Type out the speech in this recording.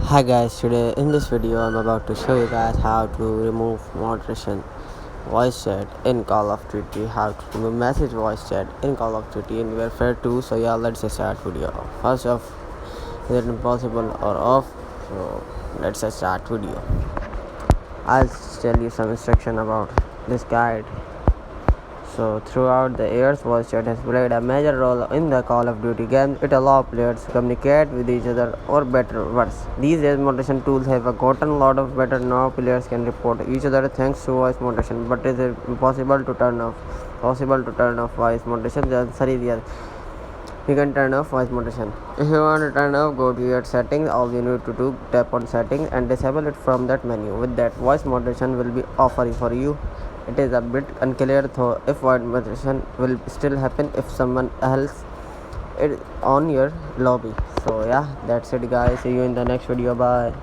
Hi guys, today in this video I'm about to show you guys how to remove moderation voice chat in Call of Duty, how to remove message voice chat in Call of Duty in Warfare 2. So yeah, let's start video. First off, is it impossible or off? So let's start video. I'll tell you some instruction about this guide. So throughout the years, voice chat has played a major role in the Call of Duty games. It allows players to communicate with each other or better worse. These days moderation tools have gotten a lot of better now. Players can report each other thanks to voice moderation, but it is impossible to turn off. Possible to turn off voice moderation? The answer is yes. You can turn off voice moderation. If you want to turn off, go to your settings. All you need to do, tap on settings and disable it from that menu. With that, voice moderation will be offered for you. It is a bit unclear though if voice moderation will still happen if someone else is on your lobby. So yeah, that's it guys. See you in the next video. Bye.